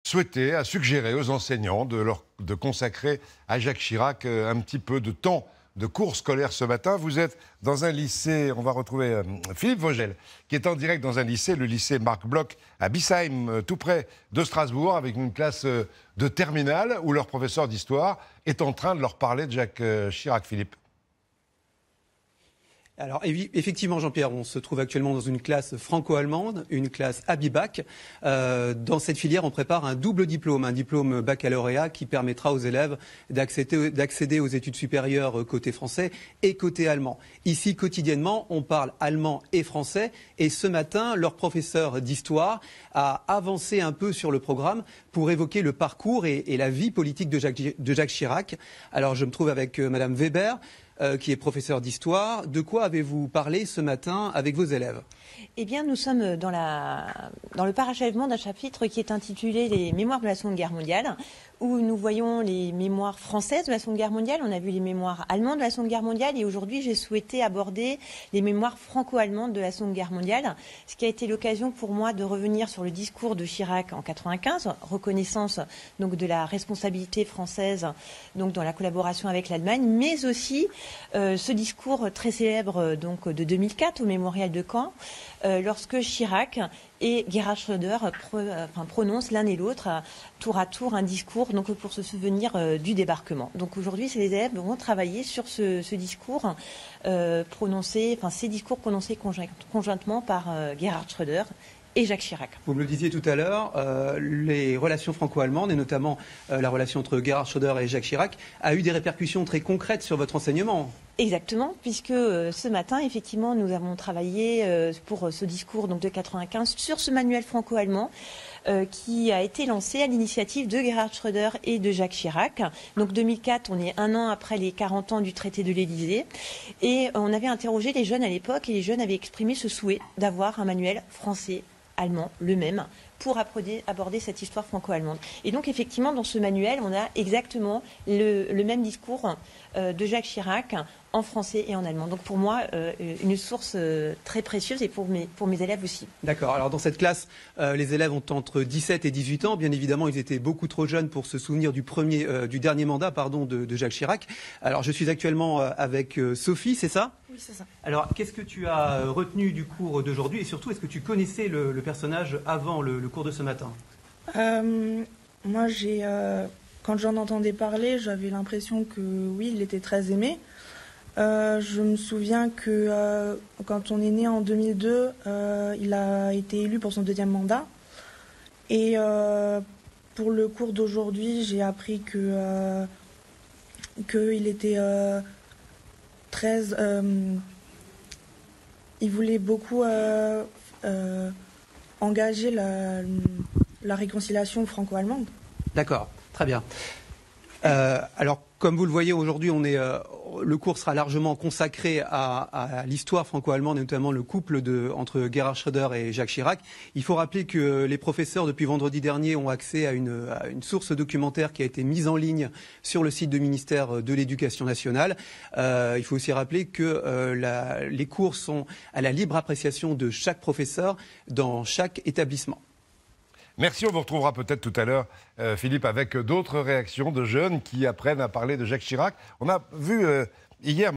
souhaité, a suggéré aux enseignants de consacrer à Jacques Chirac un petit peu de temps de cours scolaires ce matin. Vous êtes dans un lycée, on va retrouver Philippe Vogel, qui est en direct dans un lycée, le lycée Marc Bloch à Bissheim, tout près de Strasbourg, avec une classe de terminale où leur professeur d'histoire est en train de leur parler de Jacques Chirac. Philippe. Alors effectivement, Jean-Pierre, on se trouve actuellement dans une classe franco-allemande, une classe Abibac. Dans cette filière, on prépare un double diplôme, un diplôme baccalauréat qui permettra aux élèves d'accéder aux études supérieures côté français et côté allemand. Ici, quotidiennement, on parle allemand et français. Et ce matin, leur professeur d'histoire a avancé un peu sur le programme pour évoquer le parcours et la vie politique de Jacques Chirac. Alors, je me trouve avec Madame Weber, qui est professeur d'histoire. De quoi avez-vous parlé ce matin avec vos élèves? Eh bien, nous sommes dans le parachèvement d'un chapitre qui est intitulé « Les mémoires de la Seconde Guerre mondiale », où nous voyons les mémoires françaises de la Seconde Guerre mondiale, on a vu les mémoires allemandes de la Seconde Guerre mondiale, et aujourd'hui, j'ai souhaité aborder les mémoires franco-allemandes de la Seconde Guerre mondiale, ce qui a été l'occasion pour moi de revenir sur le discours de Chirac en 1995, reconnaissance donc de la responsabilité française donc dans la collaboration avec l'Allemagne, mais aussi ce discours très célèbre donc de 2004 au mémorial de Caen, lorsque Chirac et Gerhard Schröder prononcent l'un et l'autre tour à tour un discours donc pour se souvenir du débarquement. Donc aujourd'hui, ces élèves vont travailler sur ce discours ces discours prononcés conjointement par Gerhard Schröder et Jacques Chirac. Vous me le disiez tout à l'heure, les relations franco-allemandes, et notamment la relation entre Gerhard Schröder et Jacques Chirac, a eu des répercussions très concrètes sur votre enseignement. Exactement, puisque ce matin, effectivement, nous avons travaillé pour ce discours donc, de 1995 sur ce manuel franco-allemand qui a été lancé à l'initiative de Gerhard Schröder et de Jacques Chirac. Donc 2004, on est un an après les 40 ans du traité de l'Élysée. Et on avait interrogé les jeunes à l'époque, et les jeunes avaient exprimé ce souhait d'avoir un manuel français allemand, le même, pour aborder cette histoire franco-allemande. Et donc, effectivement, dans ce manuel, on a exactement le même discours de Jacques Chirac en français et en allemand. Donc, pour moi, une source très précieuse, et pour mes élèves aussi. D'accord. Alors, dans cette classe, les élèves ont entre 17 et 18 ans. Bien évidemment, ils étaient beaucoup trop jeunes pour se souvenir du dernier mandat de Jacques Chirac. Alors, je suis actuellement avec Sophie, c'est ça? Oui, c'est ça. Alors, qu'est-ce que tu as retenu du cours d'aujourd'hui, et surtout, est-ce que tu connaissais le personnage avant le cours de ce matin? Moi, quand j'en entendais parler, j'avais l'impression que oui, il était très aimé. Je me souviens que quand on est né en 2002, il a été élu pour son deuxième mandat. Et pour le cours d'aujourd'hui, j'ai appris qu'il était il voulait beaucoup engager la réconciliation franco-allemande. D'accord, très bien. Alors, comme vous le voyez, aujourd'hui, le cours sera largement consacré à l'histoire franco-allemande, et notamment le couple entre Gerhard Schröder et Jacques Chirac. Il faut rappeler que les professeurs, depuis vendredi dernier, ont accès à une source documentaire qui a été mise en ligne sur le site du ministère de l'Éducation nationale. Il faut aussi rappeler que les cours sont à la libre appréciation de chaque professeur dans chaque établissement. Merci, on vous retrouvera peut-être tout à l'heure, Philippe, avec d'autres réactions de jeunes qui apprennent à parler de Jacques Chirac. On a vu hier...